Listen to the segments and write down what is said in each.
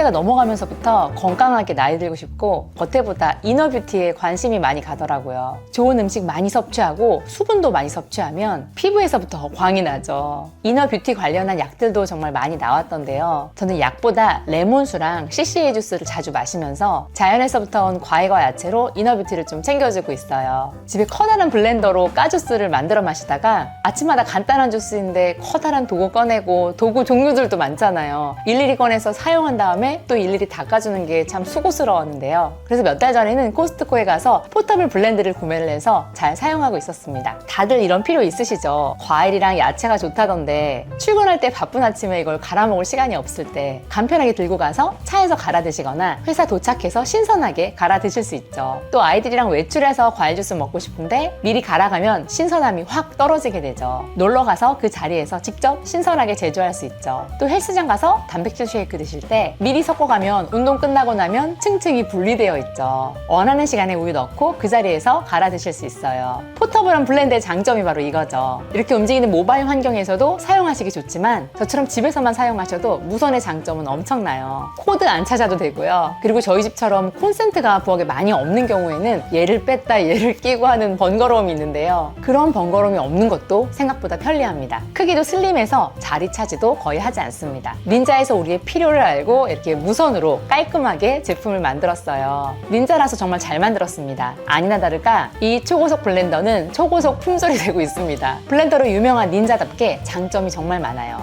30대가 넘어가면서부터 건강하게 나이 들고 싶고 겉에보다 이너 뷰티에 관심이 많이 가더라고요. 좋은 음식 많이 섭취하고 수분도 많이 섭취하면 피부에서부터 광이 나죠. 이너 뷰티 관련한 약들도 정말 많이 나왔던데요. 저는 약보다 레몬수랑 CCA 주스를 자주 마시면서 자연에서부터 온 과일과 야채로 이너 뷰티를 좀 챙겨주고 있어요. 집에 커다란 블렌더로 까주스를 만들어 마시다가 아침마다 간단한 주스인데 커다란 도구 꺼내고 도구 종류들도 많잖아요. 일일이 꺼내서 사용한 다음에 또 일일이 닦아주는 게 참 수고스러웠는데요. 그래서 몇 달 전에는 코스트코에 가서 포터블 블렌드를 구매를 해서 잘 사용하고 있었습니다. 다들 이런 필요 있으시죠? 과일이랑 야채가 좋다던데 출근할 때 바쁜 아침에 이걸 갈아 먹을 시간이 없을 때 간편하게 들고 가서 차에서 갈아 드시거나 회사 도착해서 신선하게 갈아 드실 수 있죠. 또 아이들이랑 외출해서 과일 주스 먹고 싶은데 미리 갈아가면 신선함이 확 떨어지게 되죠. 놀러 가서 그 자리에서 직접 신선하게 제조할 수 있죠. 또 헬스장 가서 단백질 쉐이크 드실 때 미리 섞어가면 운동 끝나고 나면 층층이 분리되어 있죠. 원하는 시간에 우유 넣고 그 자리에서 갈아 드실 수 있어요. 포터블한 블렌드의 장점이 바로 이거죠. 이렇게 움직이는 모바일 환경에서도 사용하시기 좋지만 저처럼 집에서만 사용하셔도 무선의 장점은 엄청나요. 코드 안 찾아도 되고요. 그리고 저희 집처럼 콘센트가 부엌에 많이 없는 경우에는 얘를 뺐다 얘를 끼고 하는 번거로움이 있는데요. 그런 번거로움이 없는 것도 생각보다 편리합니다. 크기도 슬림해서 자리 차지도 거의 하지 않습니다. 닌자에서 우리의 필요를 알고 이렇게 무선으로 깔끔하게 제품을 만들었어요. 닌자라서 정말 잘 만들었습니다. 아니나 다를까 이 초고속 블렌더는 초고속 품절이 되고 있습니다. 블렌더로 유명한 닌자답게 장점이 정말 많아요.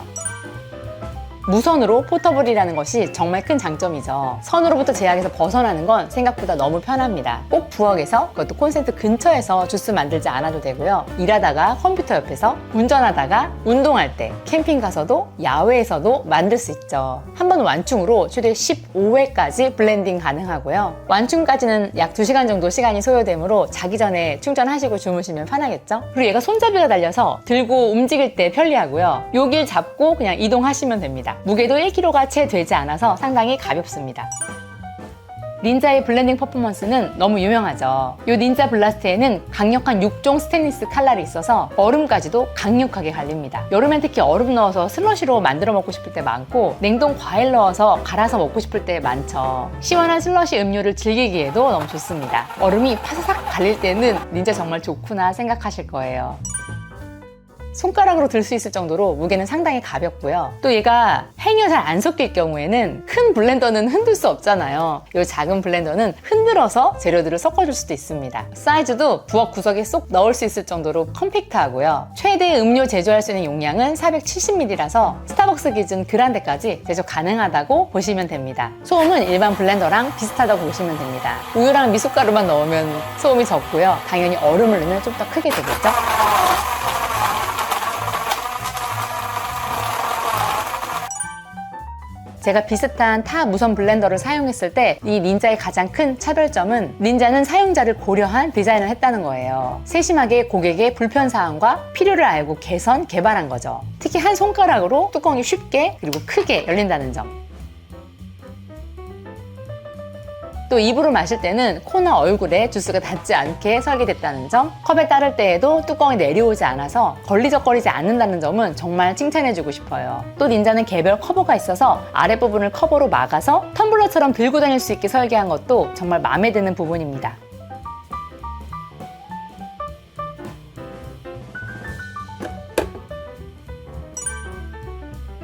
무선으로 포터블이라는 것이 정말 큰 장점이죠. 선으로부터 제약에서 벗어나는 건 생각보다 너무 편합니다. 꼭 부엌에서, 그것도 콘센트 근처에서 주스 만들지 않아도 되고요. 일하다가 컴퓨터 옆에서, 운전하다가, 운동할 때, 캠핑 가서도, 야외에서도 만들 수 있죠. 한 번 완충으로 최대 15회까지 블렌딩 가능하고요. 완충까지는 약 2시간 정도 시간이 소요되므로 자기 전에 충전하시고 주무시면 편하겠죠? 그리고 얘가 손잡이가 달려서 들고 움직일 때 편리하고요. 여길 잡고 그냥 이동하시면 됩니다. 무게도 1kg가 채 되지 않아서 상당히 가볍습니다. 닌자의 블렌딩 퍼포먼스는 너무 유명하죠. 이 닌자 블라스트에는 강력한 6종 스테인리스 칼날이 있어서 얼음까지도 강력하게 갈립니다. 여름엔 특히 얼음 넣어서 슬러시로 만들어 먹고 싶을 때 많고 냉동 과일 넣어서 갈아서 먹고 싶을 때 많죠. 시원한 슬러시 음료를 즐기기에도 너무 좋습니다. 얼음이 파사삭 갈릴 때는 닌자 정말 좋구나 생각하실 거예요. 손가락으로 들 수 있을 정도로 무게는 상당히 가볍고요. 또 얘가 행여 잘 안 섞일 경우에는 큰 블렌더는 흔들 수 없잖아요. 이 작은 블렌더는 흔들어서 재료들을 섞어줄 수도 있습니다. 사이즈도 부엌 구석에 쏙 넣을 수 있을 정도로 컴팩트하고요. 최대 음료 제조할 수 있는 용량은 470ml라서 스타벅스 기준 그란데까지 제조 가능하다고 보시면 됩니다. 소음은 일반 블렌더랑 비슷하다고 보시면 됩니다. 우유랑 미숫가루만 넣으면 소음이 적고요. 당연히 얼음을 넣으면 좀 더 크게 되겠죠? 제가 비슷한 타 무선 블렌더를 사용했을 때 이 닌자의 가장 큰 차별점은 닌자는 사용자를 고려한 디자인을 했다는 거예요. 세심하게 고객의 불편사항과 필요를 알고 개선, 개발한 거죠. 특히 한 손가락으로 뚜껑이 쉽게 그리고 크게 열린다는 점. 또 입으로 마실 때는 코나 얼굴에 주스가 닿지 않게 설계됐다는 점, 컵에 따를 때에도 뚜껑이 내려오지 않아서 걸리적거리지 않는다는 점은 정말 칭찬해주고 싶어요. 또 닌자는 개별 커버가 있어서 아랫부분을 커버로 막아서 텀블러처럼 들고 다닐 수 있게 설계한 것도 정말 마음에 드는 부분입니다.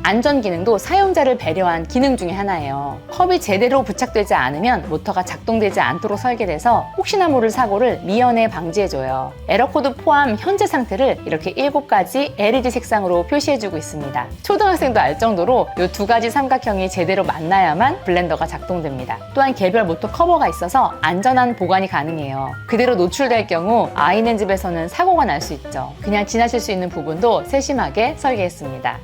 안전 기능도 사용자를 배려한 기능 중에 하나예요. 컵이 제대로 부착되지 않으면 모터가 작동되지 않도록 설계돼서 혹시나 모를 사고를 미연에 방지해줘요. 에러코드 포함 현재 상태를 이렇게 7가지 LED 색상으로 표시해주고 있습니다. 초등학생도 알 정도로 이 2가지 삼각형이 제대로 만나야만 블렌더가 작동됩니다. 또한 개별 모터 커버가 있어서 안전한 보관이 가능해요. 그대로 노출될 경우 아이 있는 집에서는 사고가 날 수 있죠. 그냥 지나칠 수 있는 부분도 세심하게 설계했습니다.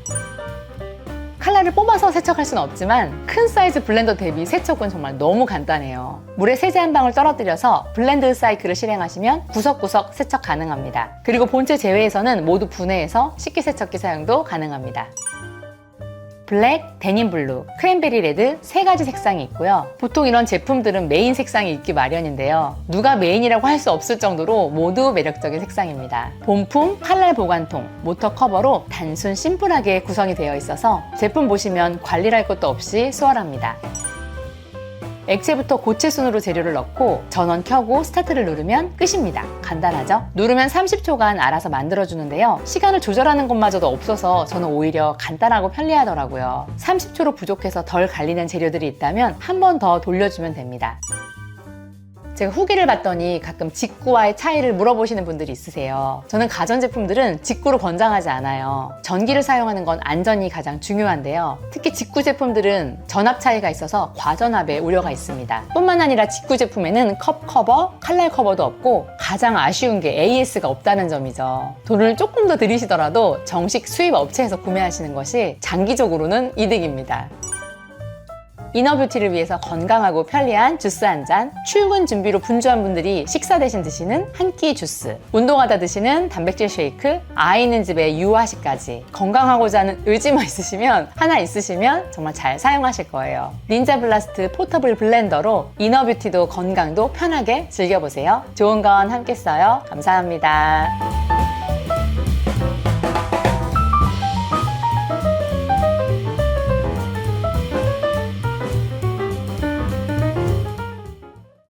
칼날을 뽑아서 세척할 수는 없지만 큰 사이즈 블렌더 대비 세척은 정말 너무 간단해요. 물에 세제 한 방울 떨어뜨려서 블렌드 사이클을 실행하시면 구석구석 세척 가능합니다. 그리고 본체 제외에서는 모두 분해해서 식기세척기 사용도 가능합니다. 블랙, 데님 블루, 크랜베리 레드 3가지 색상이 있고요. 보통 이런 제품들은 메인 색상이 있기 마련인데요. 누가 메인이라고 할 수 없을 정도로 모두 매력적인 색상입니다. 본품, 칼날 보관통, 모터 커버로 단순 심플하게 구성이 되어 있어서 제품 보시면 관리할 것도 없이 수월합니다. 액체부터 고체 순으로 재료를 넣고 전원 켜고 스타트를 누르면 끝입니다. 간단하죠? 누르면 30초간 알아서 만들어주는데요. 시간을 조절하는 것마저도 없어서 저는 오히려 간단하고 편리하더라고요. 30초로 부족해서 덜 갈리는 재료들이 있다면 한 번 더 돌려주면 됩니다. 제가 후기를 봤더니 가끔 직구와의 차이를 물어보시는 분들이 있으세요. 저는 가전제품들은 직구를 권장하지 않아요. 전기를 사용하는 건 안전이 가장 중요한데요. 특히 직구 제품들은 전압 차이가 있어서 과전압에 우려가 있습니다. 뿐만 아니라 직구 제품에는 컵 커버, 칼날 커버도 없고 가장 아쉬운 게 AS가 없다는 점이죠. 돈을 조금 더 들이시더라도 정식 수입 업체에서 구매하시는 것이 장기적으로는 이득입니다. 이너뷰티를 위해서 건강하고 편리한 주스 한 잔, 출근 준비로 분주한 분들이 식사 대신 드시는 한 끼 주스, 운동하다 드시는 단백질 쉐이크, 아이 있는 집에 유아식까지 건강하고자 하는 의지만 있으시면 하나 있으시면 정말 잘 사용하실 거예요. 닌자 블라스트 포터블 블렌더로 이너뷰티도 건강도 편하게 즐겨보세요. 좋은 건 함께 써요. 감사합니다.